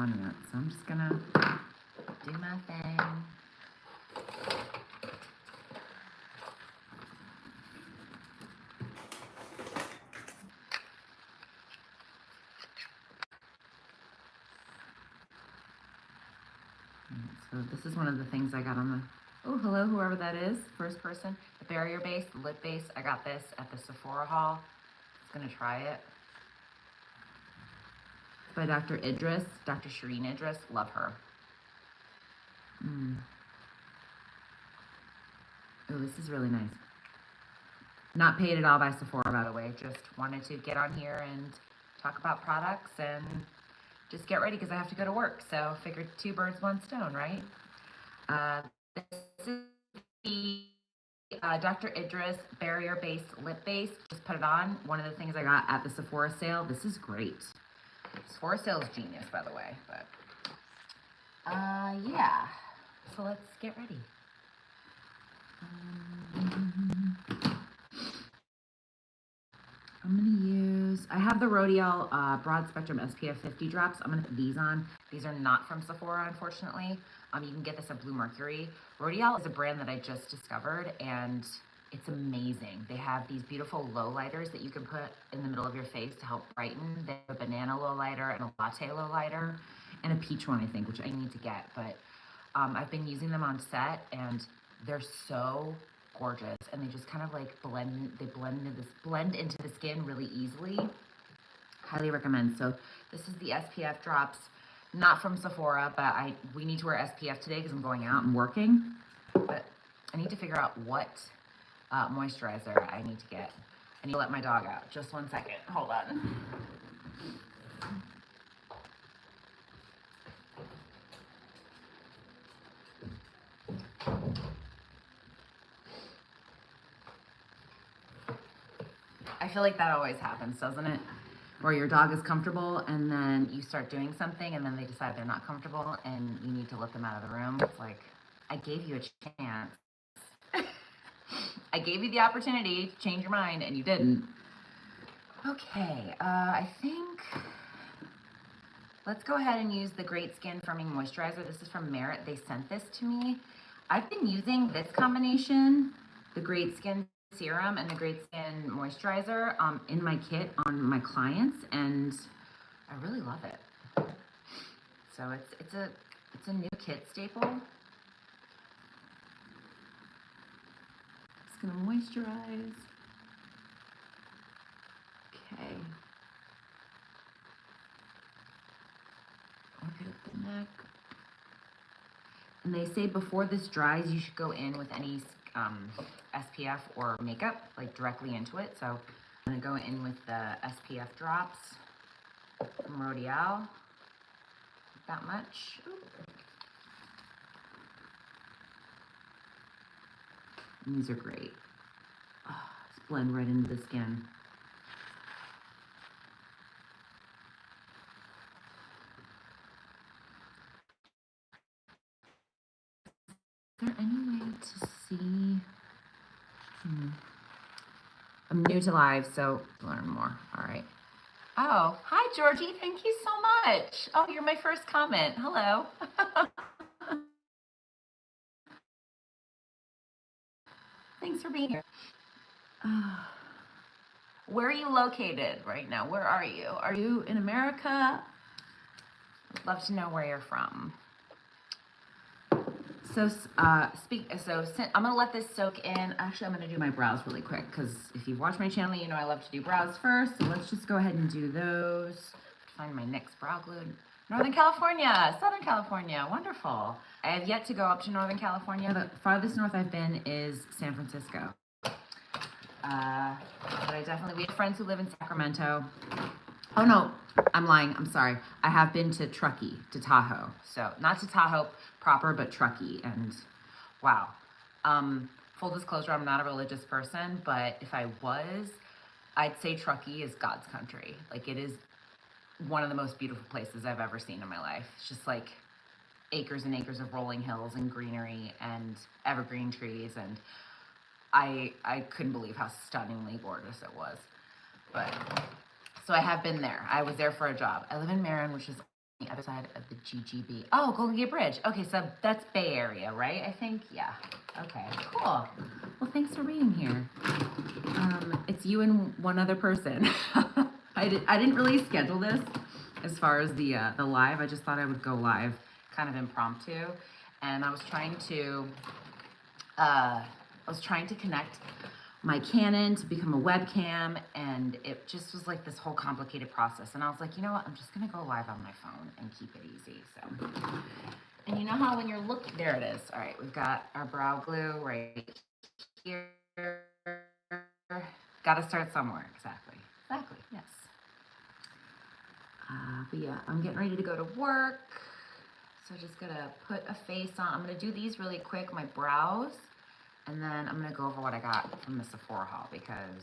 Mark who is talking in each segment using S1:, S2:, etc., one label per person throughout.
S1: on yet, so I'm just gonna do my thing. So this is one of the things I got on the, oh, hello, whoever that is, first person. The barrier base, the lip base. I got this at the Sephora haul. I was gonna try it. It's by Dr. Idris, Dr. Shireen Idris. Love her. Oh, this is really nice. Not paid at all by Sephora, by the way. Just wanted to get on here and talk about products and just get ready because I have to go to work. So figured 2 birds, 1 stone, right? This is the Dr. Idris Barrier Base Lip Base. Just put it on. One of the things I got at the Sephora sale. This is great. Sephora sale is genius, by the way. But yeah. So let's get ready. I'm gonna use, I have the Rodial Broad Spectrum SPF 50 drops. I'm gonna put these on. These are not from Sephora, unfortunately. You can get this at Blue Mercury. Rodial is a brand that I just discovered, and it's amazing. They have these beautiful low lighters that you can put in the middle of your face to help brighten. They have a banana low lighter and a latte low lighter, and a peach one, I think, which I need to get. But I've been using them on set, and they're so gorgeous, and they just kind of like blend into the skin really easily. Highly recommend. So this is the SPF drops, not from Sephora, but we need to wear SPF today because I'm going out and working. But I need to figure out what moisturizer I need to get. I need to let my dog out. Just 1 second. Hold on. I feel like that always happens, doesn't it? Where your dog is comfortable and then you start doing something and then they decide they're not comfortable and you need to let them out of the room. It's like, I gave you a chance. I gave you the opportunity to change your mind and you didn't. Okay, I think let's go ahead and use the Great Skin Firming Moisturizer. This is from Merit. They sent this to me. I've been using this combination, the Great Skin Serum and the Great Skin Moisturizer, in my kit on my clients, and I really love it. So it's a new kit staple. Just gonna moisturize. Okay. Work it up the neck. And they say before this dries, you should go in with any SPF or makeup, like directly into it. So I'm gonna go in with the SPF drops from Rodial. Not that much. And these are great. Oh, just blend right into the skin. Is there any way to see? I'm new to live, so learn more. All right. Oh, hi, Georgie. Thank you so much. Oh, you're my first comment. Hello. Thanks for being here. Where are you located right now? Where are you? Are you in America? I'd love to know where you're from. So, I'm gonna let this soak in. Actually, I'm gonna do my brows really quick because if you've watched my channel, you know I love to do brows first. So let's just go ahead and do those. Find my next brow glue. Northern California, Southern California, wonderful. I have yet to go up to Northern California. The farthest north I've been is San Francisco. But we have friends who live in Sacramento. Oh no, I'm lying, I'm sorry. I have been to Truckee, to Tahoe. So not to Tahoe proper, but Truckee, and wow. Full disclosure, I'm not a religious person, but if I was, I'd say Truckee is God's country. Like, it is one of the most beautiful places I've ever seen in my life. It's just like acres and acres of rolling hills and greenery and evergreen trees, and I couldn't believe how stunningly gorgeous it was. But so I have been there. I was there for a job. I live in Marin, which is the other side of the GGB. Oh, Golden Gate Bridge. Okay, so that's Bay Area, right? I think, yeah. Okay, cool. Well, thanks for being here. It's you and one other person. I didn't really schedule this as far as the live. I just thought I would go live, kind of impromptu, and I was trying to connect my Canon to become a webcam, and it just was like this whole complicated process. And I was like, you know what? I'm just gonna go live on my phone and keep it easy. So, and you know how when you're looking, there it is. All right, we've got our brow glue right here. Got to start somewhere. Exactly. Yes. But yeah, I'm getting ready to go to work. So just gonna put a face on. I'm gonna do these really quick, my brows. And then I'm gonna go over what I got from the Sephora haul because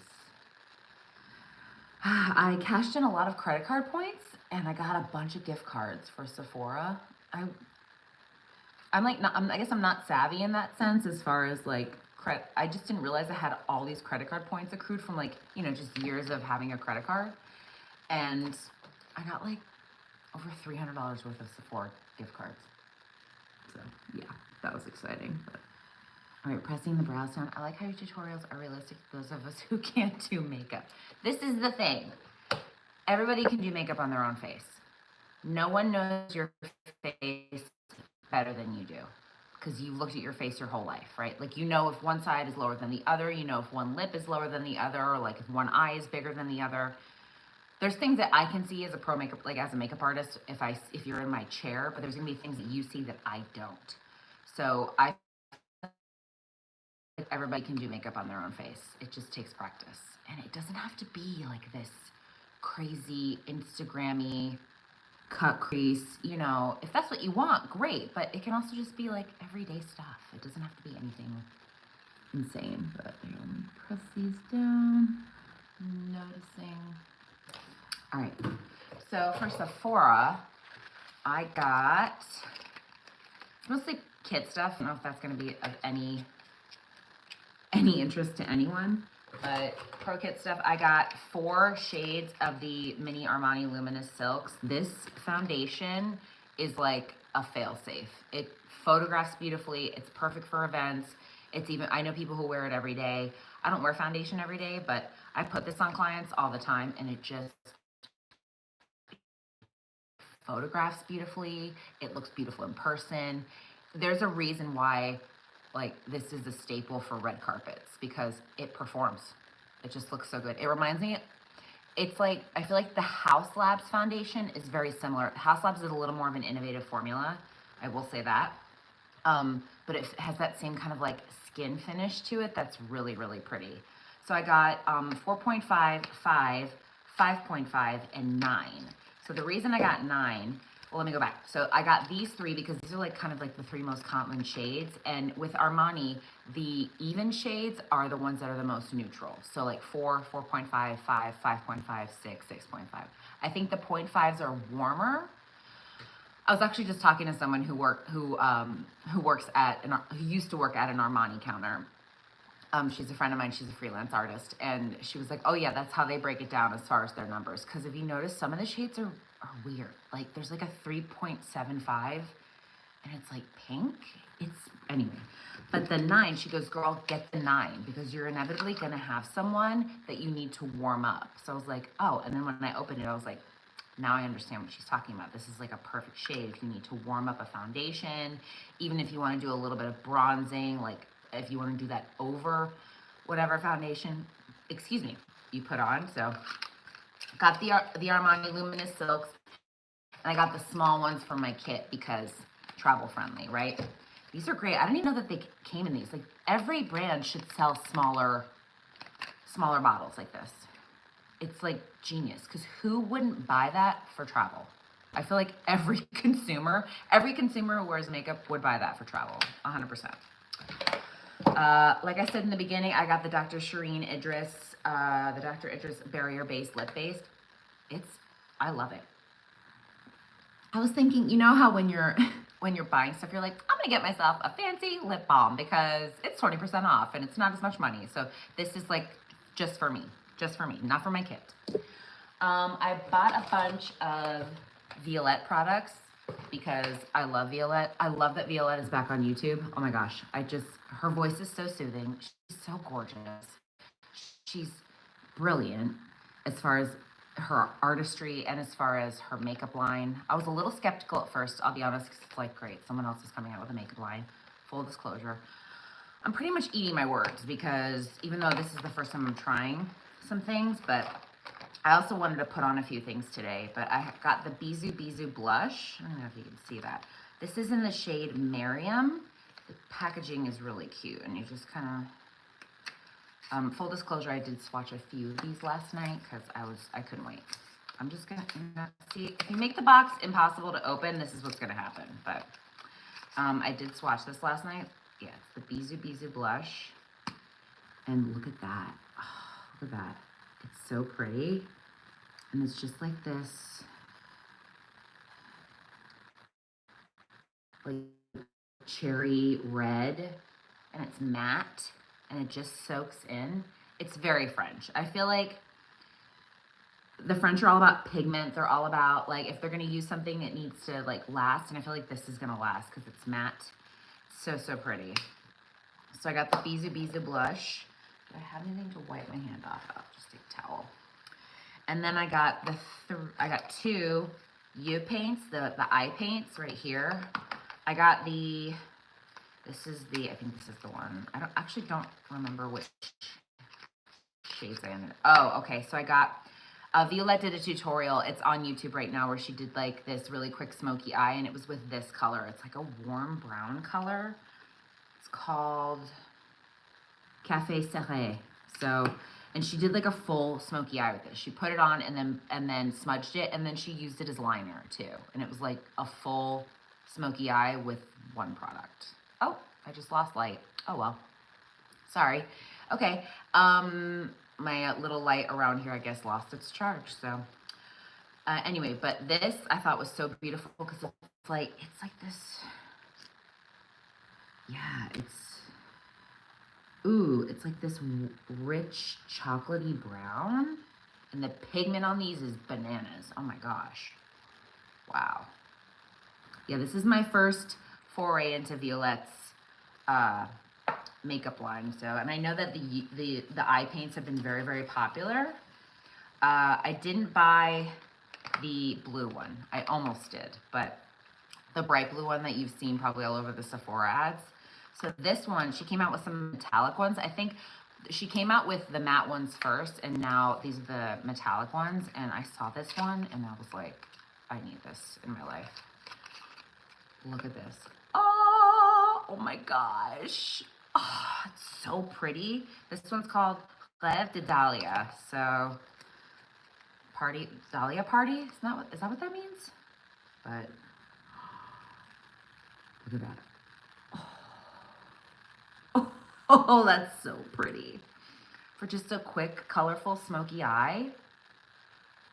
S1: I cashed in a lot of credit card points and I got a bunch of gift cards for Sephora. I guess I'm not savvy in that sense as far as like credit. I just didn't realize I had all these credit card points accrued from like, just years of having a credit card. And I got like over $300 worth of Sephora gift cards. So yeah, that was exciting. But all right, pressing the brows down. I like how your tutorials are realistic to those of us who can't do makeup. This is the thing. Everybody can do makeup on their own face. No one knows your face better than you do because you've looked at your face your whole life, right? Like, if one side is lower than the other, if one lip is lower than the other, or like if one eye is bigger than the other. There's things that I can see as a pro makeup, like as a makeup artist, if you're in my chair, but there's gonna be things that you see that I don't. So everybody can do makeup on their own face. It just takes practice. And it doesn't have to be like this crazy Instagrammy cut crease, if that's what you want, great. But it can also just be like everyday stuff. It doesn't have to be anything insane. But here, let me press these down. Noticing. All right. So for Sephora, I got mostly kid stuff. I don't know if that's going to be of any interest to anyone, but pro kit stuff. I got 4 shades of the mini Armani Luminous Silks. This foundation is like a fail-safe. It photographs beautifully. It's perfect for events. I know people who wear it every day. I don't wear foundation every day, but I put this on clients all the time, and it just photographs beautifully. It looks beautiful in person. There's a reason why this is a staple for red carpets because it performs. It just looks so good. It reminds me, it's like, I feel like the House Labs foundation is very similar. House Labs is a little more of an innovative formula. I will say that. But it has that same kind of like skin finish to it. That's really, really pretty. So I got 4.5, 5, 5.5, and 9. So the reason I got 9, well, let me go back. So I got these 3 because these are like kind of like the 3 most common shades. And with Armani, the even shades are the ones that are the most neutral. So like 4, 4.5, 5, 5.5, 6, 6.5. I think the 0.5s are warmer. I was actually just talking to someone who used to work at an Armani counter. She's a friend of mine. She's a freelance artist. And she was like, oh yeah, that's how they break it down as far as their numbers. Because if you notice, some of the shades are weird. Like there's like a 3.75 and it's like pink. Anyway. But the 9, she goes, girl, get the 9 because you're inevitably going to have someone that you need to warm up. So I was like, oh. And then when I opened it, I was like, now I understand what she's talking about. This is like a perfect shade if you need to warm up a foundation, even if you want to do a little bit of bronzing, like if you want to do that over whatever foundation, you put on. So got the Armani Luminous Silks, and I got the small ones for my kit because travel friendly, right? These are great. I didn't even know that they came in these. Like every brand should sell smaller bottles like this. It's like genius because who wouldn't buy that for travel? I feel like every consumer who wears makeup would buy that for travel, 100%. Like I said in the beginning, I got the Dr. Shireen Idris, the Dr. Idris Barrier Base Lip Base. I love it. I was thinking, you know how when you're buying stuff, you're like, I'm gonna get myself a fancy lip balm because it's 20% off and it's not as much money. So this is like just for me, not for my kit. I bought a bunch of Violette products because I love Violette. I love that Violette is back on YouTube. Oh my gosh. Her voice is so soothing. She's so gorgeous. She's brilliant as far as her artistry and as far as her makeup line. I was a little skeptical at first, I'll be honest, 'cause it's like, great, someone else is coming out with a makeup line. Full disclosure. I'm pretty much eating my words because even though this is the first time I'm trying some things, but I also wanted to put on a few things today. But I got the Bisou Bisou blush. I don't know if you can see that. This is in the shade Miriam. The packaging is really cute, and you just kind of, full disclosure, I did swatch a few of these last night because I couldn't wait. I'm just gonna see, if you make the box impossible to open, this is what's gonna happen. But I did swatch this last night. Yeah, it's the Bisou Bisou blush. And look at that. Oh, look at that. It's so pretty. And it's just like this, like cherry red, and it's matte, and it just soaks in. It's very French. I feel like the French are all about pigment. They're all about, like, if they're gonna use something, it needs to like last, and I feel like this is gonna last because it's matte. So, so pretty. So I got the Bisou Bisou blush. Do I have anything to wipe my hand off of? Just take a towel. And then I got two U paints, the eye paints right here. I got I think this is the one. Don't remember which shades I ended. Oh, okay. So I got, Violette did a tutorial. It's on YouTube right now where she did like this really quick smoky eye, and it was with this color. It's like a warm brown color. It's called Café Serré. So, and she did like a full smoky eye with it. She put it on and then smudged it, and then she used it as liner too. And it was like a full smoky eye with one product. Oh, I just lost light. Oh well. Sorry. Okay. My little light around here, I guess, lost its charge. So anyway, but this I thought was so beautiful because it's like this. Yeah, it's like this rich chocolatey brown, and the pigment on these is bananas. Oh my gosh. Wow. Yeah, this is my first foray into Violette's makeup line. So, and I know that the eye paints have been very, very popular. I didn't buy the blue one. I almost did, but the bright blue one that you've seen probably all over the Sephora ads. So this one, she came out with some metallic ones. I think she came out with the matte ones first, and now these are the metallic ones. And I saw this one, and I was like, I need this in my life. Look at this. Oh my gosh. Oh, it's so pretty. This one's called Rêve de Dahlia. So, Dahlia party? Is that what that means? But, look at that. Oh, that's so pretty. For just a quick, colorful, smoky eye.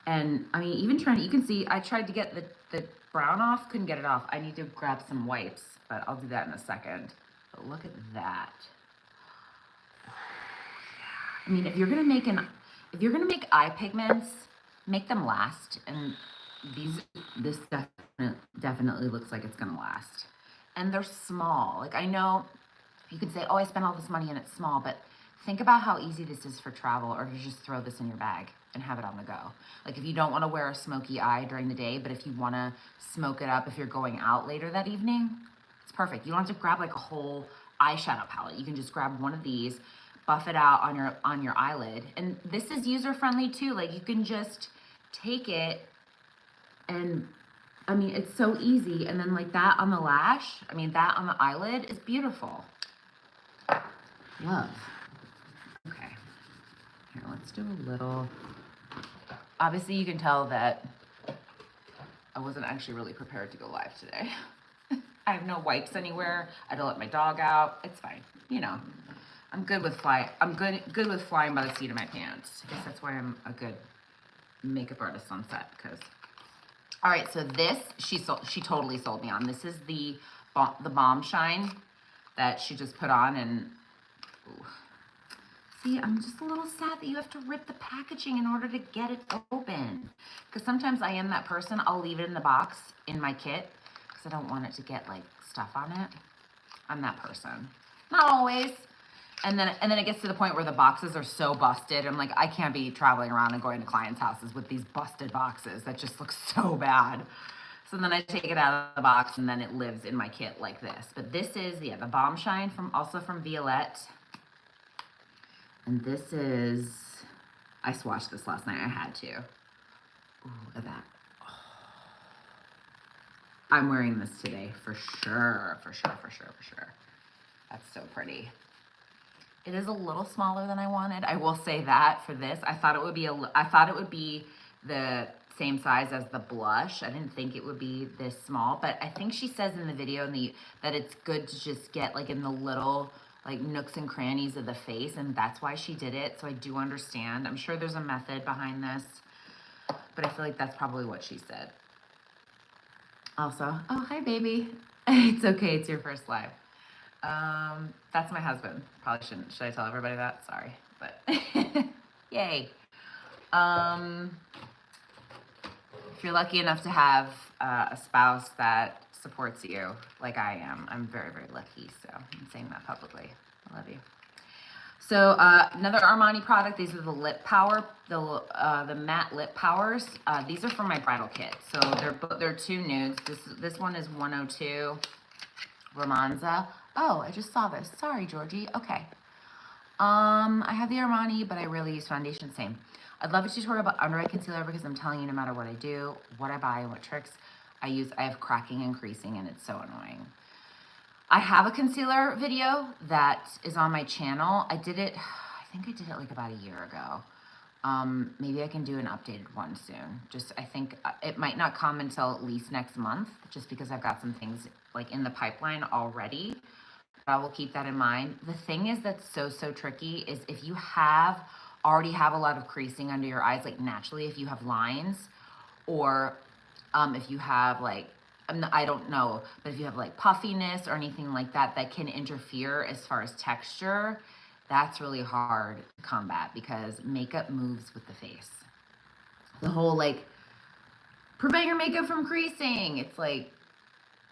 S1: And I mean, even you can see, I tried to get the brown off, couldn't get it off. I need to grab some wipes, but I'll do that in a second. But look at that. I mean, if you're gonna make eye pigments, make them last. And this definitely looks like it's gonna last. And they're small. Like, I know you could say, oh, I spent all this money and it's small, but think about how easy this is for travel, or to just throw this in your bag and have it on the go. Like, if you don't want to wear a smoky eye during the day, but if you want to smoke it up if you're going out later that evening, it's perfect. You don't have to grab like a whole eyeshadow palette. You can just grab one of these, buff it out on your eyelid. And this is user-friendly too. Like, you can just take it, and I mean, it's so easy. And then like that on the lash, I mean, that on the eyelid is beautiful. Love. Okay. Here, let's do a little. Obviously, you can tell that I wasn't actually really prepared to go live today. I have no wipes anywhere. I had to let my dog out. It's fine. You know, I'm good with flying. I'm good with flying by the seat of my pants. I guess that's why I'm a good makeup artist on set. Because, all right, so this she totally sold me on. This is the Bomb Shine that she just put on, and ooh, See, I'm just a little sad that you have to rip the packaging in order to get it open. Because sometimes I am that person. I'll leave it in the box in my kit because I don't want it to get like stuff on it. I'm that person. Not always. And then it gets to the point where the boxes are so busted. I'm like, I can't be traveling around and going to clients' houses with these busted boxes. That just looks so bad. So then I take it out of the box and then it lives in my kit like this. But this is, yeah, the Bomb Shine also from Violette. And this is, I swatched this last night. I had to. Ooh, look at that. Oh. I'm wearing this today for sure, for sure, for sure, for sure. That's so pretty. It is a little smaller than I wanted. I will say that for this, I thought it would be the same size as the blush. I didn't think it would be this small, but I think she says in the video that it's good to just get like in the little like nooks and crannies of the face, and that's why she did it. So I do understand. I'm sure there's a method behind this, but I feel like that's probably what she said. Also, oh, hi baby. It's okay, it's your first live. That's my husband. Probably shouldn't. Should I tell everybody that? Sorry, but yay. If you're lucky enough to have a spouse that supports you like I am, I'm very, very lucky. So I'm saying that publicly. I love you. So another Armani product. These are the lip power, the matte lip powers. These are from my bridal kit. So they're two nudes. This one is 102 Romanza. Oh, I just saw this. Sorry, Georgie. Okay. I have the Armani, but I really use foundation. Same. I'd love a tutorial about under eye concealer because I'm telling you, no matter what I do, what I buy, and what tricks I use, I have cracking and creasing, and it's so annoying. I have a concealer video that is on my channel. I think I did it like about a year ago. Maybe I can do an updated one soon. I think it might not come until at least next month, just because I've got some things like in the pipeline already. But I will keep that in mind. The thing is that's so tricky is if you already have a lot of creasing under your eyes, like naturally, if you have lines, or if you have like, I don't know, but if you have like puffiness or anything like that, that can interfere as far as texture, that's really hard to combat because makeup moves with the face. The whole like, prevent your makeup from creasing. It's like,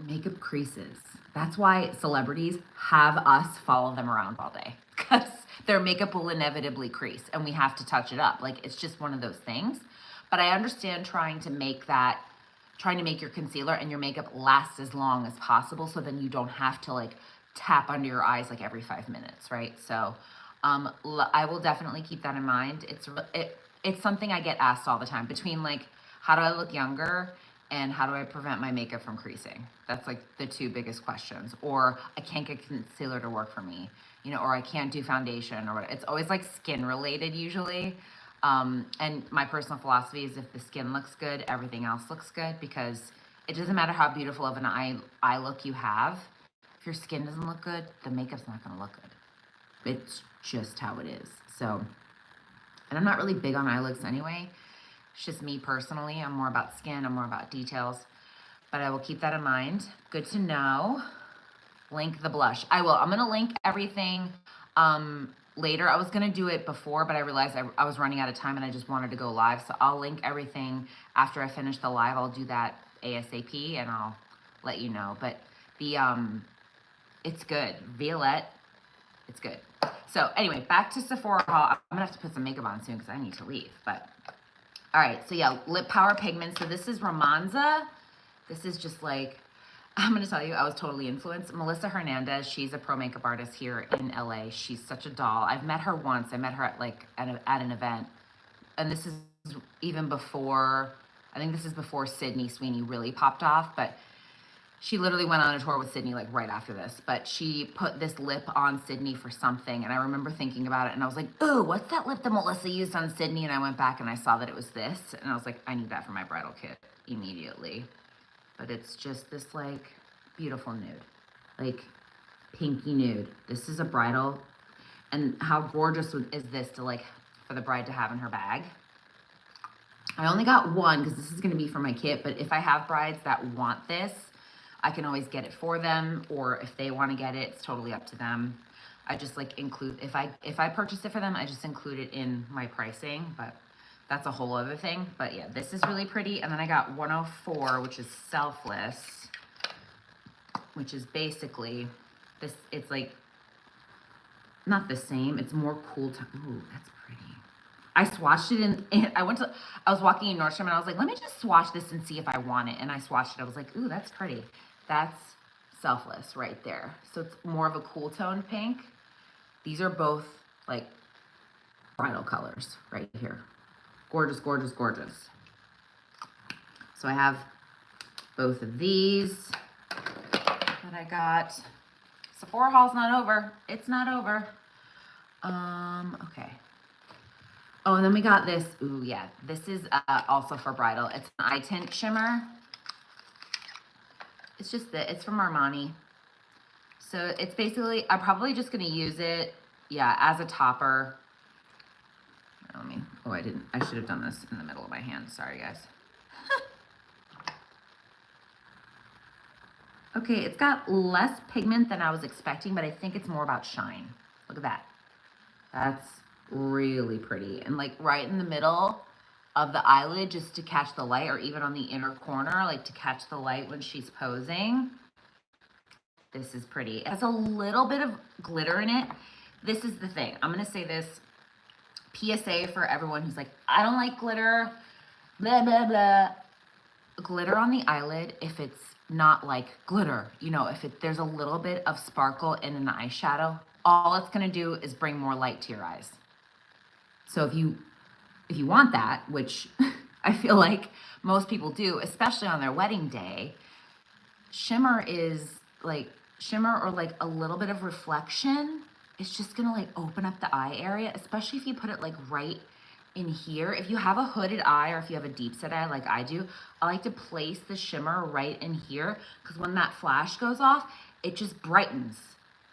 S1: makeup creases. That's why celebrities have us follow them around all day because their makeup will inevitably crease and we have to touch it up. Like, it's just one of those things. But I understand trying to make your concealer and your makeup last as long as possible so then you don't have to like tap under your eyes like every 5 minutes, right? So I will definitely keep that in mind. It's something I get asked all the time between like, how do I look younger and how do I prevent my makeup from creasing? That's like the two biggest questions. Or I can't get concealer to work for me, or I can't do foundation, or what. It's always like skin related usually. And my personal philosophy is if the skin looks good, everything else looks good, because it doesn't matter how beautiful of an eye look you have. If your skin doesn't look good, the makeup's not gonna look good. It's just how it is. So, and I'm not really big on eye looks anyway. It's just me personally. I'm more about skin. I'm more about details. But I will keep that in mind. Good to know. Link the blush. I will. I'm going to link everything later. I was going to do it before, but I realized I was running out of time and I just wanted to go live. So I'll link everything after I finish the live. I'll do that ASAP and I'll let you know. But it's good. Violette, it's good. So anyway, back to Sephora haul. I'm going to have to put some makeup on soon because I need to leave. But all right, so yeah, lip power pigment. So this is Romanza. This is just like, I'm going to tell you, I was totally influenced. Melissa Hernandez, she's a pro makeup artist here in LA. She's such a doll. I've met her once. I met her at like at an event. And this is even before, I think this is before Sydney Sweeney really popped off. But she literally went on a tour with Sydney like right after this. But she put this lip on Sydney for something. And I remember thinking about it. And I was like, oh, what's that lip that Melissa used on Sydney? And I went back and I saw that it was this. And I was like, I need that for my bridal kit immediately. But it's just this like beautiful nude, like pinky nude. This is a bridal. And how gorgeous is this to like, for the bride to have in her bag. I only got one because this is going to be for my kit. But if I have brides that want this, I can always get it for them, or if they want to get it, it's totally up to them. I just like include, if I purchase it for them, I just include it in my pricing, but that's a whole other thing. But yeah, this is really pretty. And then I got 104, which is Selfless, which is basically this. It's like not the same. It's more cool. Ooh, that's pretty. I swatched it in I was walking in Nordstrom and I was like, let me just swatch this and see if I want it. And I swatched it. I was like, ooh, that's pretty. That's Selfless right there. So it's more of a cool tone pink. These are both like bridal colors right here. Gorgeous, gorgeous, gorgeous. So I have both of these that I got. Sephora haul's not over. It's not over. Okay. Oh, and then we got this. Ooh, yeah. This is also for bridal. It's an eye tint shimmer. It's just that it's from Armani. So it's basically, I'm probably just going to use it, yeah, as a topper. I should have done this in the middle of my hand. Sorry, guys. Okay, it's got less pigment than I was expecting, but I think it's more about shine. Look at that. That's really pretty. And like right in the middle of the eyelid, just to catch the light, or even on the inner corner, like to catch the light when she's posing. This is pretty. It has a little bit of glitter in it. This is the thing. I'm going to say this PSA for everyone who's like, I don't like glitter, blah, blah, blah. Glitter on the eyelid, if it's not like glitter, you know, if there's a little bit of sparkle in an eyeshadow, all it's going to do is bring more light to your eyes. So if you want that, which I feel like most people do, especially on their wedding day, shimmer or like a little bit of reflection, it's just going to like open up the eye area, especially if you put it like right in here. If you have a hooded eye or if you have a deep set eye like I do, I like to place the shimmer right in here, because when that flash goes off, it just brightens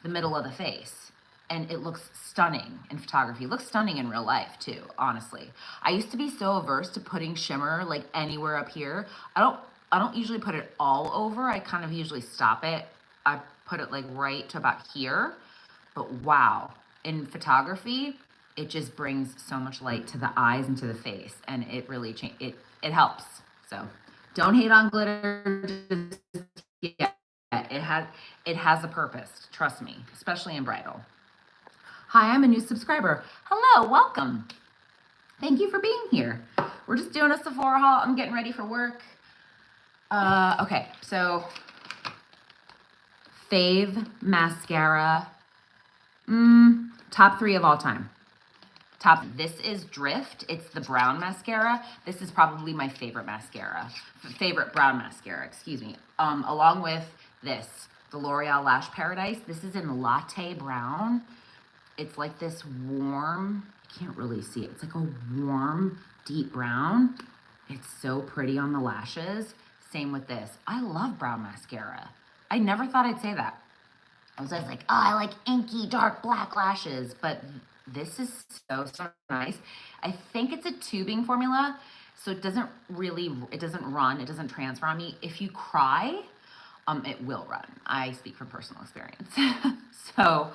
S1: the middle of the face and it looks stunning in photography. It looks stunning in real life too, honestly. I used to be so averse to putting shimmer like anywhere up here. I don't usually put it all over. I kind of usually stop it. I put it like right to about here. But wow, in photography, it just brings so much light to the eyes and to the face, and it really it helps. So don't hate on glitter. Yeah, it has a purpose. Trust me, especially in bridal. Hi, I'm a new subscriber. Hello, welcome. Thank you for being here. We're just doing a Sephora haul. I'm getting ready for work. Okay, so fave mascara. Top 3 of all time. This is Drift. It's the brown mascara. This is probably my favorite brown mascara, excuse me. Along with this, the L'Oreal Lash Paradise. This is in Latte Brown. It's like this warm, I can't really see it. It's like a warm, deep brown. It's so pretty on the lashes. Same with this. I love brown mascara. I never thought I'd say that. I was always like, oh, I like inky, dark, black lashes, but this is so nice. I think it's a tubing formula, so it doesn't run, it doesn't transfer on me. If you cry, it will run. I speak from personal experience. So,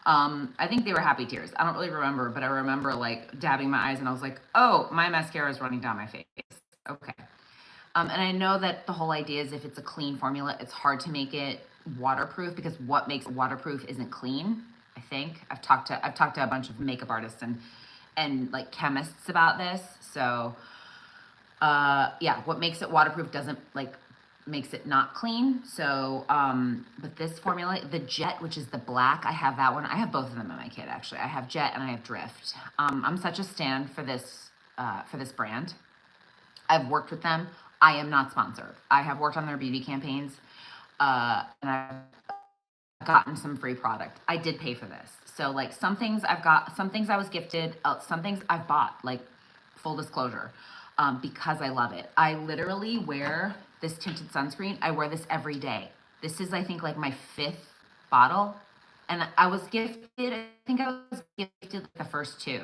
S1: I think they were happy tears. I don't really remember, but I remember like dabbing my eyes and I was like, oh, my mascara is running down my face. Okay. And I know that the whole idea is if it's a clean formula, it's hard to make it waterproof, because what makes it waterproof isn't clean. I think I've talked to a bunch of makeup artists and like chemists about this. So yeah, what makes it waterproof makes it not clean. So but this formula, the Jet, which is the black, I have that one. I have both of them in my kit actually. I have Jet and I have Drift. I'm such a stan for this brand. I've worked with them. I am not sponsored. I have worked on their beauty campaigns. And I've gotten some free product. I did pay for this. So like some things I was gifted, some things I've bought, like full disclosure, because I love it. I literally wear this tinted sunscreen. I wear this every day. This is, I think, like my 5th bottle. And I was gifted the first 2.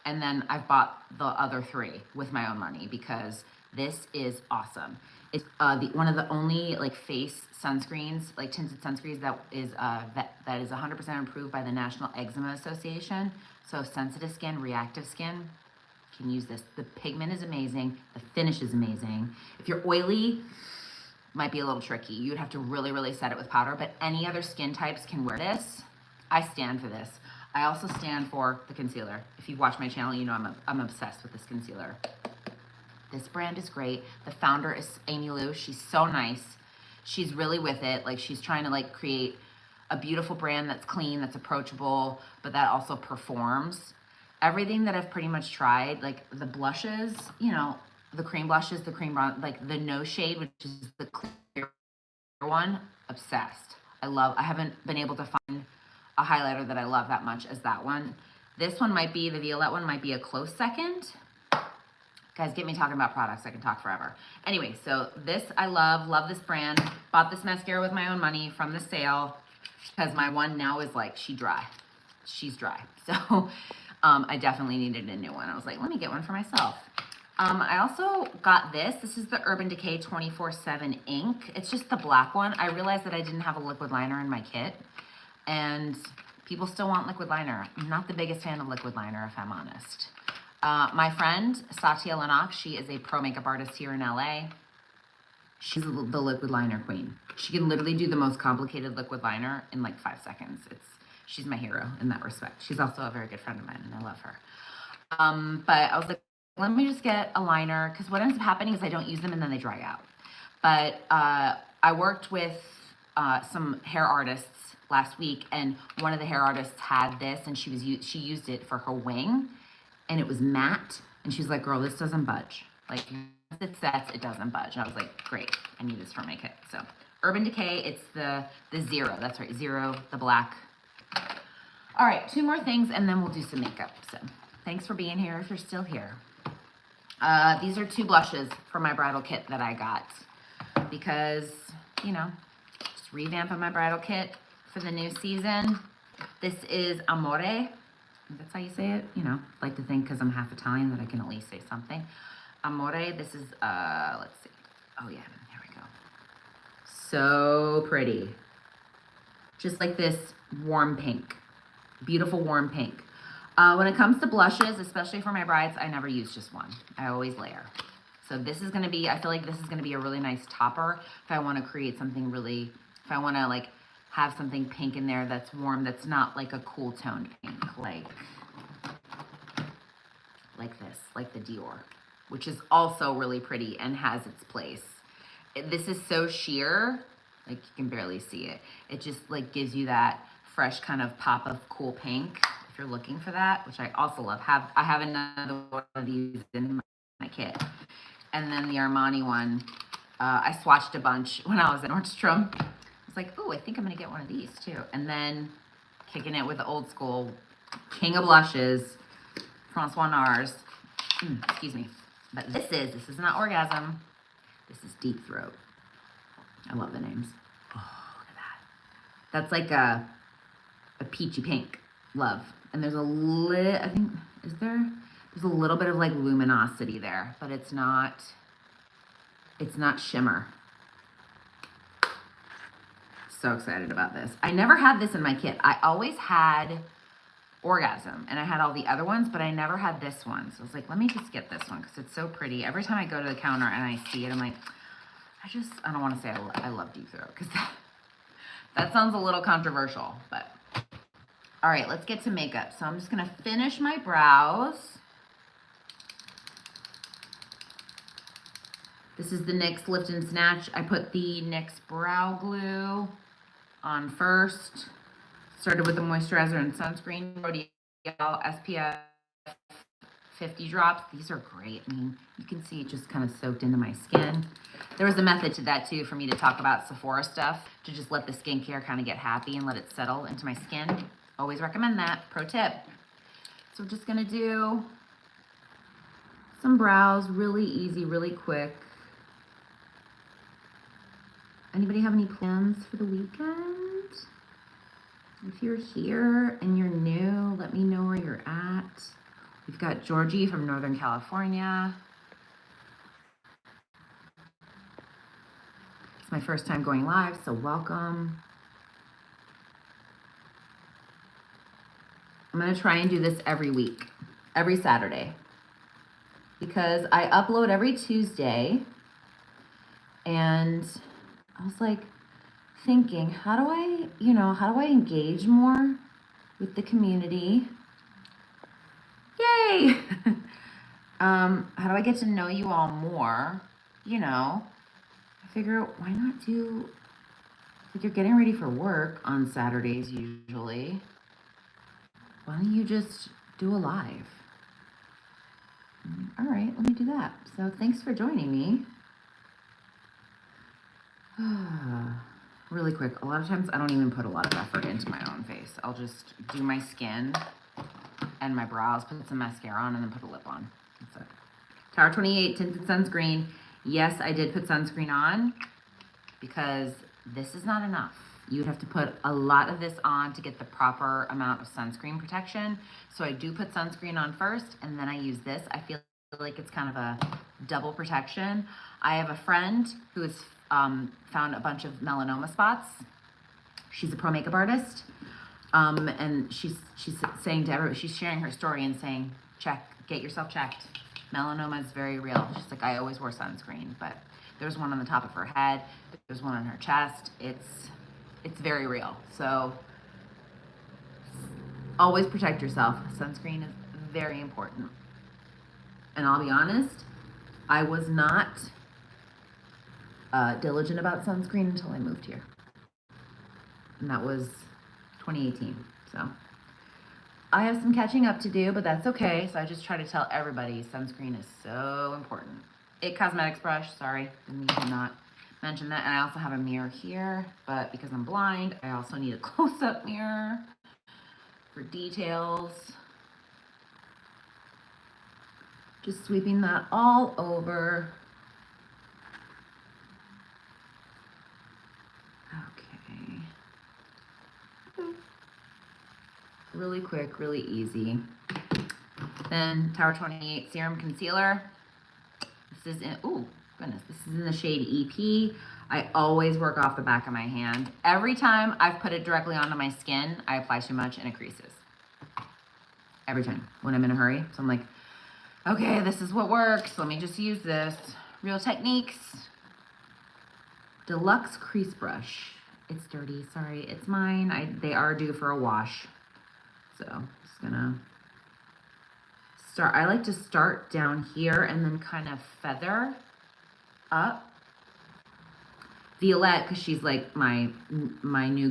S1: And then I've bought the other 3 with my own money, because this is awesome. It's one of the only like face sunscreens, like tinted sunscreens that is 100% approved by the National Eczema Association. So sensitive skin, reactive skin can use this. The pigment is amazing. The finish is amazing. If you're oily, might be a little tricky. You'd have to really, really set it with powder, but any other skin types can wear this. I stand for this. I also stand for the concealer. If you've watched my channel, you know I'm obsessed with this concealer. This brand is great. The founder is Amy Lou. She's so nice. She's really with it. Like, she's trying to like create a beautiful brand that's clean, that's approachable, but that also performs. Everything that I've pretty much tried, like the blushes, you know, the cream blushes, the cream bronze, like the No Shade, which is the clear one, obsessed. I haven't been able to find a highlighter that I love that much as that one. This one might be, the Violette one might be a close second. Guys, get me talking about products. I can talk forever. Anyway, so this I love this brand. Bought this mascara with my own money from the sale because my one now is like, she's dry. So I definitely needed a new one. I was like, let me get one for myself. I also got this. This is the Urban Decay 24/7 ink. It's just the black one. I realized that I didn't have a liquid liner in my kit, and people still want liquid liner. I'm not the biggest fan of liquid liner, if I'm honest. My friend, Satya Lennox, she is a pro makeup artist here in LA. She's the liquid liner queen. She can literally do the most complicated liquid liner in like 5 seconds. She's my hero in that respect. She's also a very good friend of mine, and I love her. But I was like, let me just get a liner, because what ends up happening is I don't use them and then they dry out. But I worked with some hair artists last week, and one of the hair artists had this, and she used it for her wing, and it was matte, and she's like, girl, this doesn't budge. Like, once it sets, it doesn't budge. And I was like, great, I need this for my kit. So Urban Decay, it's the Zero. That's right, Zero, the black. All right, 2 more things, and then we'll do some makeup. So thanks for being here if you're still here. These are 2 blushes for my bridal kit that I got because, you know, just revamping my bridal kit for the new season. This is Amore. That's how you say it. You know, I like to think because I'm half Italian that I can at least say something. Amore, this is, let's see. Oh yeah, here we go. So pretty. Just like this warm pink. Beautiful warm pink. When it comes to blushes, especially for my brides, I never use just one. I always layer. So this is going to be, I feel like this is going to be a really nice topper if I want to create something really, if I want to like have something pink in there that's warm, that's not like a cool toned pink, like this, like the Dior, which is also really pretty and has its place. This is so sheer, like you can barely see it. It just like gives you that fresh kind of pop of cool pink if you're looking for that, which I also love. I have another one of these in my kit. And then the Armani one, I swatched a bunch when I was at Nordstrom. I was like, oh, I think I'm gonna get one of these too. And then kicking it with the old school king of blushes, Francois Nars. Excuse me. But this is not Orgasm. This is Deep Throat. I love the names. Oh, look at that. That's like a peachy pink. Love. And there's I think, there's a little bit of like luminosity there, but it's not shimmer. So excited about this. I never had this in my kit. I always had Orgasm and I had all the other ones, but I never had this one. So I was like, let me just get this one because it's so pretty. Every time I go to the counter and I see it, I'm like, I don't want to say I love Deep Throat because that sounds a little controversial, but all right, let's get to makeup. So I'm just gonna finish my brows. This is the NYX Lift and Snatch. I put the NYX Brow Glue on first. Started with the moisturizer and sunscreen. L'Oreal SPF 50 drops. These are great. I mean, you can see it just kind of soaked into my skin. There was a method to that too for me to talk about Sephora stuff, to just let the skincare kind of get happy and let it settle into my skin. Always recommend that. Pro tip. So we're just gonna do some brows, really easy, really quick. Anybody have any plans for the weekend? If you're here and you're new, let me know where you're at. We've got Georgie from Northern California. It's my first time going live, so welcome. I'm gonna try and do this every week, every Saturday, because I upload every Tuesday, and I was like thinking, how do I engage more with the community? Yay! How do I get to know you all more? I figure, why not do, like, you're getting ready for work on Saturdays usually. Why don't you just do a live? All right, let me do that. So thanks for joining me. Really quick, a lot of times I don't even put a lot of effort into my own face. I'll just do my skin and my brows, put some mascara on, and then put a lip on. That's it. Tower 28 tinted sunscreen. Yes, I did put sunscreen on because this is not enough. You'd have to put a lot of this on to get the proper amount of sunscreen protection. So I do put sunscreen on first, and then I use this. I feel like it's kind of a double protection. I have a friend who has found a bunch of melanoma spots. She's a pro makeup artist. And she's saying to everybody, she's sharing her story and saying, get yourself checked. Melanoma is very real. She's like, I always wore sunscreen, but there's one on the top of her head. There's one on her chest. It's very real. So always protect yourself. Sunscreen is very important. And I'll be honest, I was not diligent about sunscreen until I moved here. And that was 2018. So I have some catching up to do, but that's okay. So I just try to tell everybody sunscreen is so important. It Cosmetics brush, sorry, didn't even not mention that. And I also have a mirror here, but because I'm blind, I also need a close-up mirror for details. Just sweeping that all over. Really quick, really easy. Then Tower 28 Serum Concealer. This is in, oh goodness, this is in the shade EP. I always work off the back of my hand. Every time I've put it directly onto my skin, I apply too much and it creases. Every time when I'm in a hurry. So I'm like, okay, this is what works. Let me just use this. Real Techniques Deluxe Crease Brush. It's dirty, sorry, it's mine. They are due for a wash. So I'm just gonna start. I like to start down here and then kind of feather up. Violette, because she's like not my new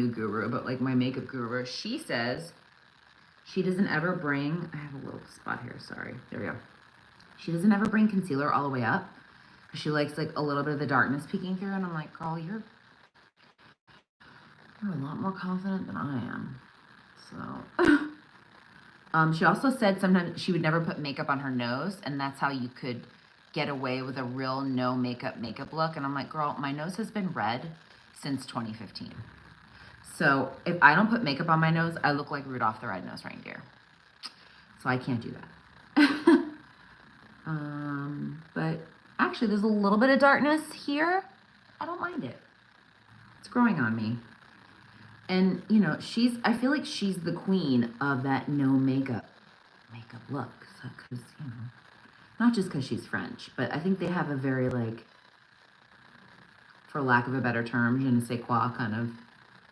S1: guru, but like my makeup guru. She says she doesn't ever bring, I have a little spot here, sorry. There we go. She doesn't ever bring concealer all the way up. She likes like a little bit of the darkness peeking through, and I'm like, girl, you're a lot more confident than I am. So, she also said sometimes she would never put makeup on her nose, and that's how you could get away with a real no makeup look. And I'm like, girl, my nose has been red since 2015. So if I don't put makeup on my nose, I look like Rudolph the Red-Nosed Reindeer. So I can't do that. But actually there's a little bit of darkness here. I don't mind it. It's growing on me. And, you know, I feel like she's the queen of that no makeup look. So, because, you know, not just because she's French, but I think they have a very, like, for lack of a better term, je ne sais quoi kind of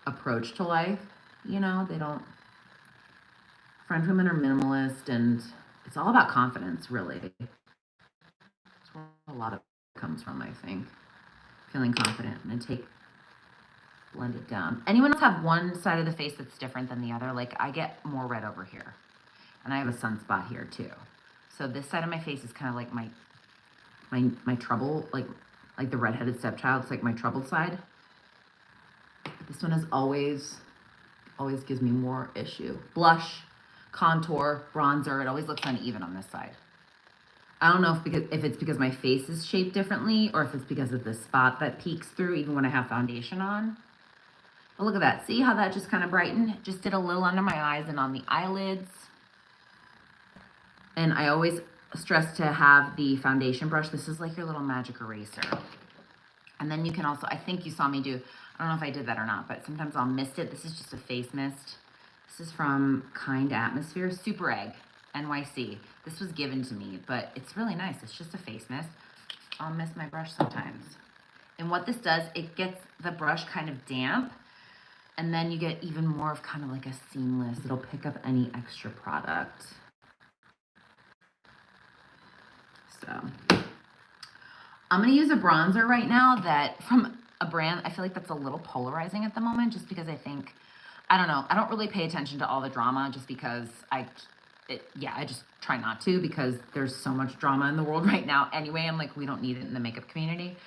S1: approach to life. You know, French women are minimalist, and it's all about confidence, really. That's where a lot of it comes from, I think. Feeling confident and blend it down. Anyone else have one side of the face that's different than the other? Like, I get more red over here, and I have a sunspot here too. So this side of my face is kind of like my trouble, like the redheaded stepchild. It's like my troubled side. This one is always gives me more issue. Blush, contour, bronzer. It always looks uneven on this side. I don't know if it's because my face is shaped differently, or if it's because of the spot that peeks through even when I have foundation on. But look at that. See how that just kind of brightened? Just did a little under my eyes and on the eyelids. And I always stress to have the foundation brush. This is like your little magic eraser. And then you can also, I think you saw me do, I don't know if I did that or not, but sometimes I'll mist it. This is just a face mist. This is from Kind Atmosphere, Super Egg, NYC. This was given to me, but it's really nice. It's just a face mist. I'll miss my brush sometimes. And what this does, it gets the brush kind of damp, and then you get even more of kind of like a seamless, it'll pick up any extra product. So I'm gonna use a bronzer right now that from a brand, I feel like that's a little polarizing at the moment, just because I think, I don't know, I don't really pay attention to all the drama just because I just try not to, because there's so much drama in the world right now anyway. I'm like, we don't need it in the makeup community.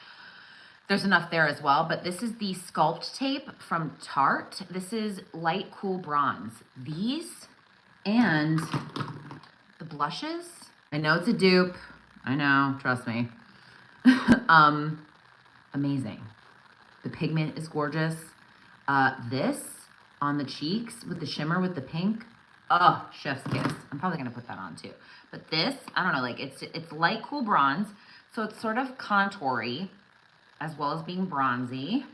S1: There's enough there as well, but this is the Sculpt Tape from Tarte. This is Light Cool Bronze. These and the blushes, I know it's a dupe. I know, trust me. Amazing. The pigment is gorgeous. This on the cheeks with the shimmer with the pink. Oh, chef's kiss. I'm probably gonna put that on too. But this, I don't know, like it's light cool bronze, so it's sort of contoury as well as being bronzy.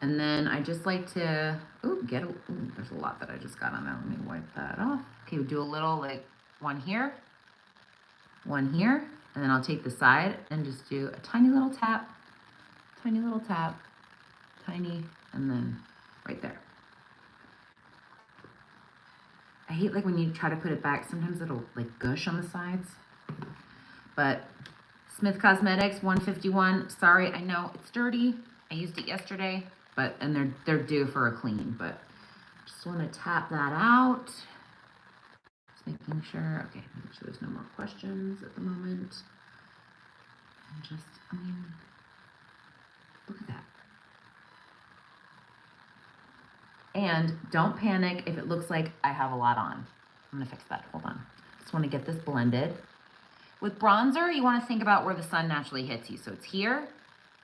S1: And then I just like to, there's a lot that I just got on there. Let me wipe that off. Okay, we'll do a little like one here, and then I'll take the side and just do a tiny little tap, and then right there. I hate like when you try to put it back, sometimes it'll like gush on the sides. But Smith Cosmetics 151. Sorry, I know it's dirty. I used it yesterday, and they're due for a clean, but just want to tap that out. Just making sure. Okay, make sure there's no more questions at the moment. And just, I mean, look at that. And don't panic if it looks like I have a lot on. I'm gonna fix that, hold on. Just wanna get this blended. With bronzer, you wanna think about where the sun naturally hits you. So it's here,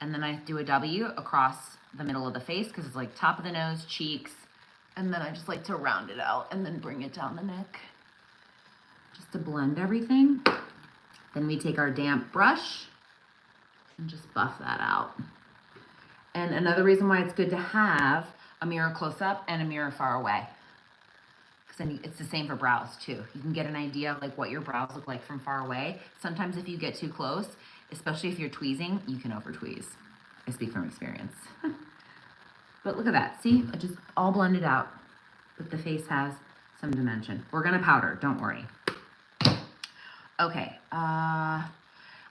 S1: and then I do a W across the middle of the face, because it's like top of the nose, cheeks, and then I just like to round it out and then bring it down the neck, just to blend everything. Then we take our damp brush and just buff that out. And another reason why it's good to have a mirror close up and a mirror far away, because then it's the same for brows too. You can get an idea of like what your brows look like from far away. Sometimes if you get too close, especially if you're tweezing, you can over tweeze. I speak from experience. But look at that, see, I just all blended out, but the face has some dimension. We're gonna powder, don't worry. Okay,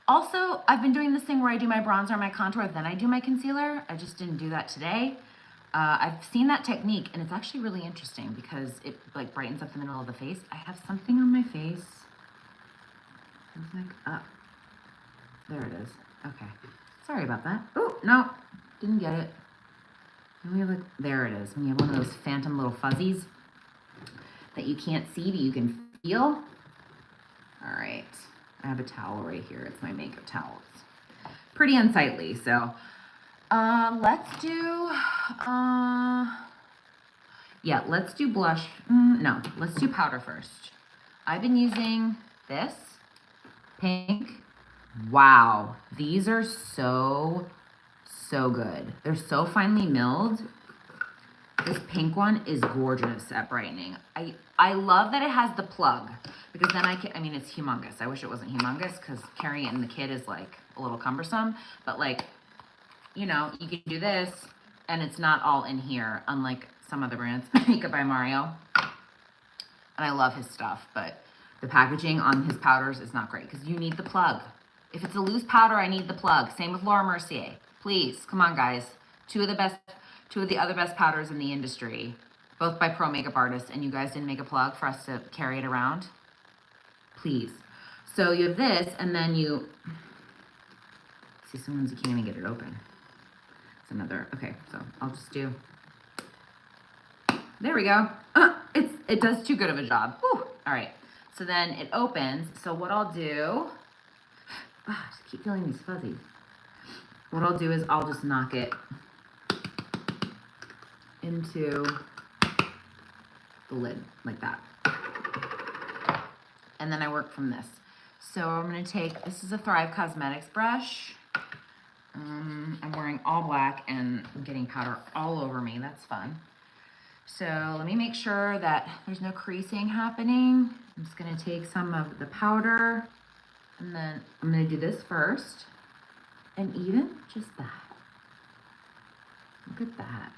S1: also, I've been doing this thing where I do my bronzer, my contour, then I do my concealer. I just didn't do that today. I've seen that technique, and it's actually really interesting because it like brightens up the middle of the face. I have something on my face. It's like, there it is. Okay, sorry about that. Oh, no, didn't get it. And we have like, there it is. When you have one of those phantom little fuzzies that you can't see, but you can feel. All right, I have a towel right here. It's my makeup towel. It's pretty unsightly, so let's do, let's do blush. No, let's do powder first. I've been using this pink. Wow, these are so good. They're so finely milled. This pink one is gorgeous at brightening. I love that it has the plug, because then I mean, it's humongous. I wish it wasn't humongous, because carrying it in the kit is like a little cumbersome, but like, you know, you can do this and it's not all in here, unlike some other brands. Makeup by Mario. And I love his stuff, but the packaging on his powders is not great, because you need the plug. If it's a loose powder, I need the plug. Same with Laura Mercier. Please, come on guys. Two of the other best powders in the industry, both by pro makeup artists, and you guys didn't make a plug for us to carry it around? Please. So you have this, and then you, see, sometimes you can't even get it open. It's another, okay, so I'll just do, there we go. It does too good of a job. Whew. All right, so then it opens. So what I'll do, I just keep feeling these fuzzies. What I'll do is I'll just knock it into the lid like that. And then I work from this. So I'm gonna take, this is a Thrive Cosmetics brush. I'm wearing all black and I'm getting powder all over me. That's fun. So let me make sure that there's no creasing happening. I'm just gonna take some of the powder and then I'm gonna do this first. And even just that. Look at that.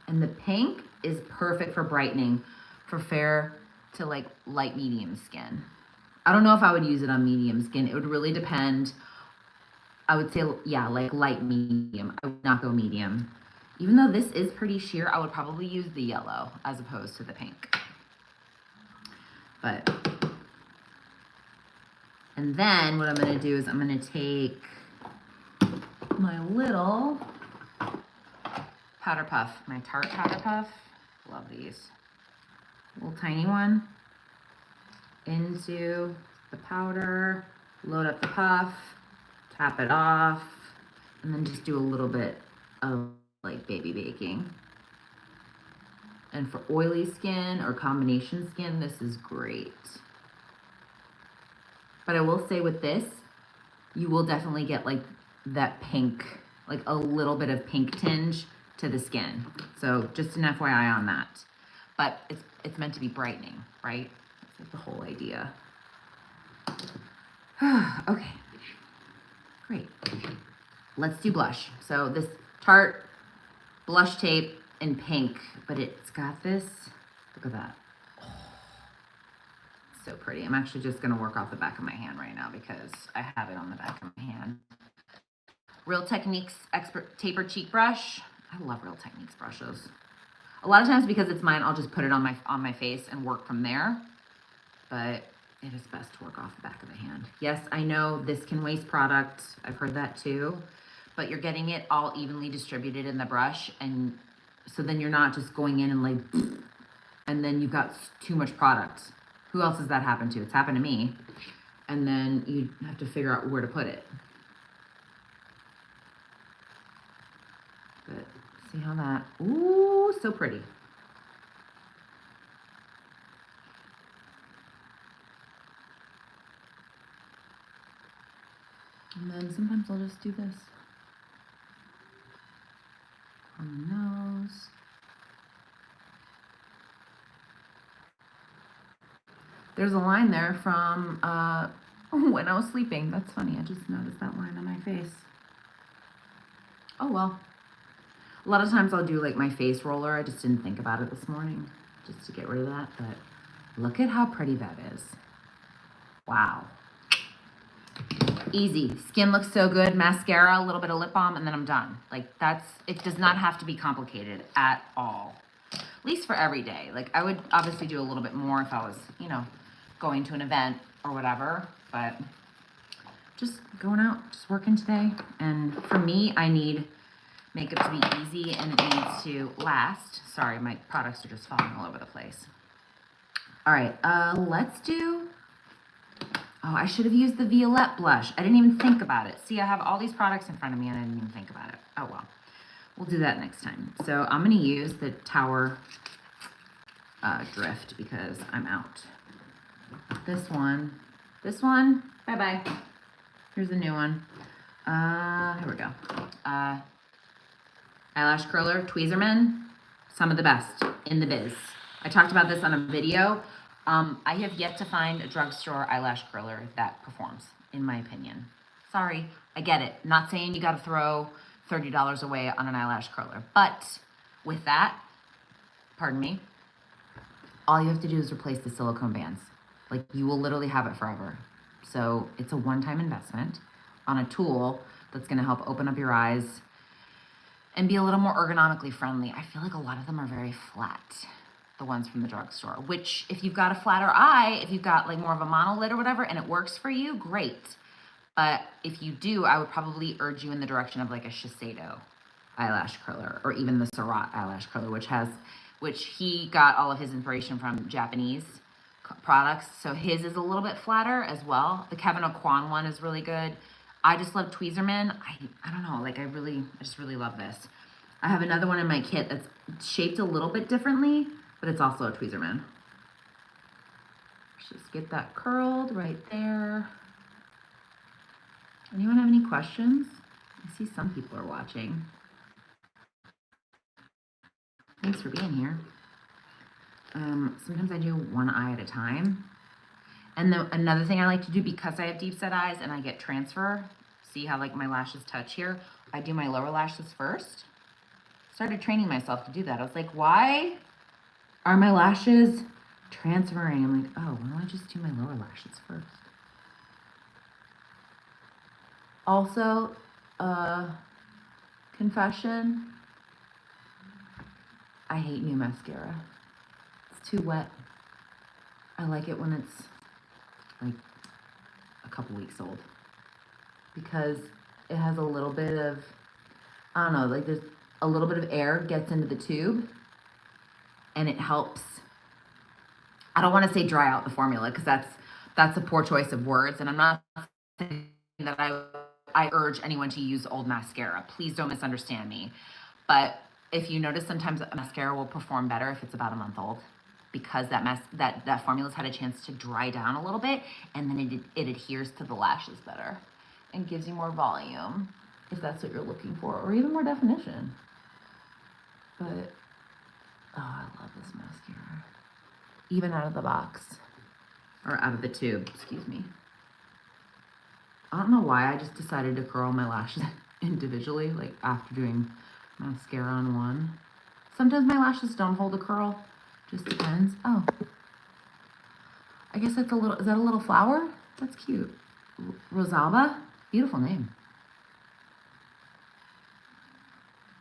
S1: And the pink is perfect for brightening for fair to like light medium skin. I don't know if I would use it on medium skin. It would really depend. I would say, yeah, like light medium. I would not go medium. Even though this is pretty sheer, I would probably use the yellow as opposed to the pink. But, and then what I'm gonna do is I'm gonna take my little powder puff, my Tarte powder puff. Love these. Little tiny one into the powder, load up the puff, tap it off, and then just do a little bit of like baby baking. And for oily skin or combination skin, this is great. But I will say with this, you will definitely get like that pink, like a little bit of pink tinge to the skin. So just an FYI on that. But it's meant to be brightening, right? That's like the whole idea. Okay, great. Let's do blush. So this Tarte blush tape in pink, but it's got this, look at that. Oh, so pretty. I'm actually just gonna work off the back of my hand right now because I have it on the back of my hand. Real Techniques Expert Taper Cheek Brush. I love Real Techniques brushes. A lot of times because it's mine, I'll just put it on my face and work from there. But it is best to work off the back of the hand. Yes, I know this can waste product. I've heard that too. But you're getting it all evenly distributed in the brush, and so then you're not just going in and like, and then you've got too much product. Who else has that happened to? It's happened to me. And then you have to figure out where to put it. But see how that, ooh, so pretty. And then sometimes I'll just do this on the nose. There's a line there from when I was sleeping. That's funny. I just noticed that line on my face. Oh well. A lot of times I'll do like my face roller. I just didn't think about it this morning just to get rid of that. But look at how pretty that is. Wow. Easy. Skin looks so good. Mascara, a little bit of lip balm, and then I'm done. Like it does not have to be complicated at all. At least for every day. Like I would obviously do a little bit more if I was, you know, going to an event or whatever, but just going out, just working today. And for me, I need makeup to be easy and it needs to last. Sorry, my products are just falling all over the place. All right, let's do, oh, I should have used the Violette blush. I didn't even think about it. See, I have all these products in front of me and I didn't even think about it. Oh well, we'll do that next time. So I'm gonna use the Tower Drift because I'm out. This one, bye-bye. Here's the new one. Here we go. Eyelash curler, Tweezerman, some of the best in the biz. I talked about this on a video. I have yet to find a drugstore eyelash curler that performs, in my opinion. Sorry, I get it. Not saying you gotta throw $30 away on an eyelash curler, but with that, pardon me, all you have to do is replace the silicone bands. Like you will literally have it forever. So it's a one-time investment on a tool that's gonna help open up your eyes and be a little more ergonomically friendly. I feel like a lot of them are very flat, the ones from the drugstore, which if you've got a flatter eye, if you've got like more of a monolid or whatever, and it works for you, great. But if you do, I would probably urge you in the direction of like a Shiseido eyelash curler or even the Surratt eyelash curler, which he got all of his inspiration from Japanese products. So his is a little bit flatter as well. The Kevin O'Quan one is really good. I just love Tweezerman. I don't know, like I just really love this. I have another one in my kit that's shaped a little bit differently, but it's also a Tweezerman. Just get that curled right there. Anyone have any questions? I I see some people are watching. Thanks for being here. Sometimes I do one eye at a time. And another thing I like to do, because I have deep set eyes and I get transfer, see how like my lashes touch here? I do my lower lashes first. Started training myself to do that. I was like, why are my lashes transferring? I'm like, oh, why don't I just do my lower lashes first? Also, confession, I hate new mascara. It's too wet. I like it when it's like a couple weeks old, because it has a little bit of, I don't know, like there's a little bit of air gets into the tube and it helps. I don't want to say dry out the formula, because that's a poor choice of words, and I'm not saying that I urge anyone to use old mascara. Please don't misunderstand me. But if you notice, sometimes a mascara will perform better if it's about a month old, because that formula's had a chance to dry down a little bit, and then it adheres to the lashes better and gives you more volume, if that's what you're looking for, or even more definition. But oh, I love this mascara. Even out of the box, or out of the tube, excuse me. I don't know why I just decided to curl my lashes individually, like after doing mascara on one. Sometimes my lashes don't hold a curl, just depends. Oh, I guess that's is that a little flower? That's cute. Rosalba, beautiful name.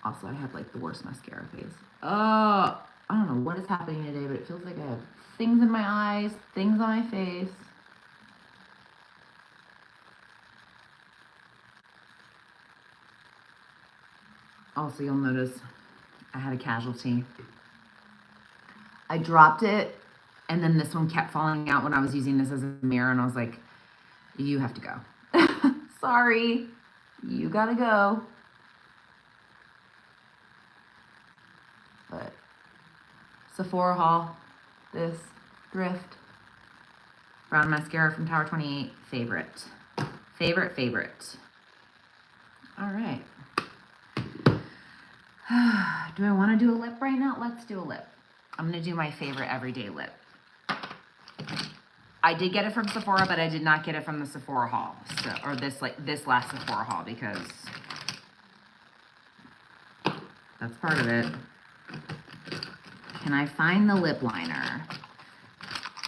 S1: Also, I have like the worst mascara face. Oh, I don't know what is happening today, but it feels like I have things in my eyes, things on my face. Also, you'll notice I had a casualty. I dropped it, and then this one kept falling out when I was using this as a mirror, and I was like, you have to go. Sorry, you gotta go. But Sephora haul, this thrift brown mascara from Tower 28, favorite. All right. Do I want to do a lip right now? Let's do a lip. I'm going to do my favorite everyday lip. I did get it from Sephora, but I did not get it from the Sephora haul. So, or this last Sephora haul, because that's part of it. Can I find the lip liner?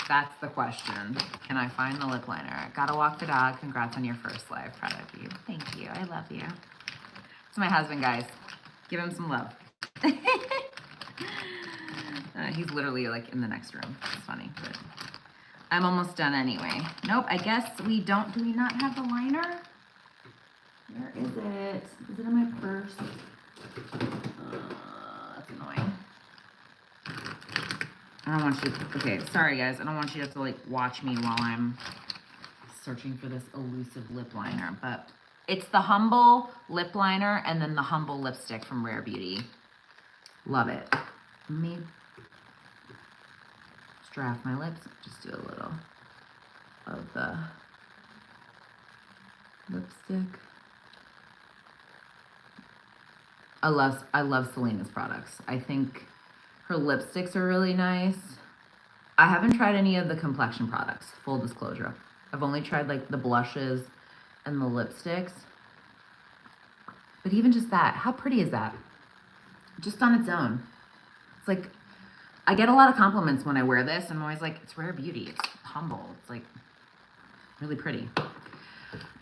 S1: That's the question. Can I find the lip liner? Gotta walk the dog. Congrats on your first live. Proud of you. Thank you. I love you. It's my husband, guys. Give him some love. He's literally like in the next room. It's funny, but I'm almost done anyway. Nope, I guess we don't. Do we not have the liner? Where is it? Is it in my purse? That's annoying. I don't want you to, okay, sorry guys. I don't want you to have to like watch me while I'm searching for this elusive lip liner, but it's the Humble lip liner and then the Humble lipstick from Rare Beauty. Love it. Let me draft my lips. Just do a little of the lipstick. I love Selena's products. I think her lipsticks are really nice. I haven't tried any of the complexion products, full disclosure. I've only tried like the blushes and the lipsticks. But even just that, how pretty is that? Just on its own. It's like, I get a lot of compliments when I wear this, and I'm always like, it's Rare Beauty, it's Humble, it's like really pretty.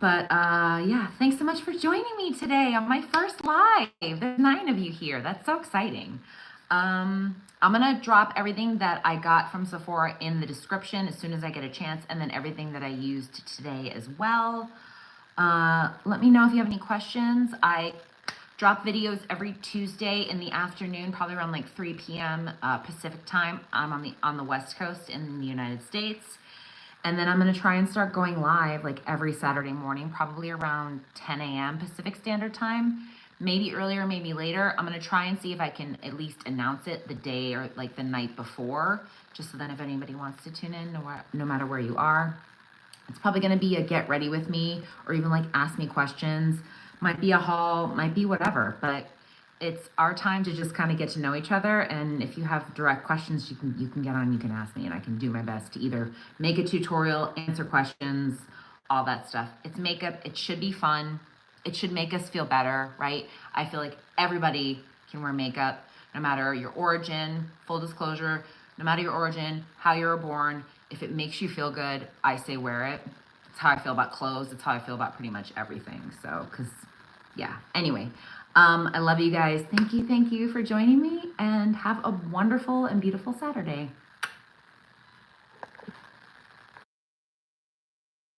S1: But yeah, thanks so much for joining me today on my first live. There's 9 of you here. That's so exciting. I'm gonna drop everything that I got from Sephora in the description as soon as I get a chance, and then everything that I used today as well. Let me know if you have any questions. I drop videos every Tuesday in the afternoon, probably around like 3 p.m. Pacific time. I'm on the West Coast in the United States. And then I'm gonna try and start going live like every Saturday morning, probably around 10 a.m. Pacific Standard Time. Maybe earlier, maybe later. I'm gonna try and see if I can at least announce it the day or like the night before, just so then if anybody wants to tune in, no matter where you are. It's probably gonna be a get ready with me, or even like ask me questions. might be a haul, might be whatever, but it's our time to just kind of get to know each other. And if you have direct questions, you can get on, you can ask me, and I can do my best to either make a tutorial, answer questions, all that stuff. It's makeup, it should be fun. It should make us feel better, right? I feel like everybody can wear makeup, no matter your origin. Full disclosure, no matter your origin, how you were born, if it makes you feel good, I say wear it. It's how I feel about clothes. It's how I feel about pretty much everything. So, because, yeah. Anyway, I love you guys. Thank you for joining me, and have a wonderful and beautiful Saturday.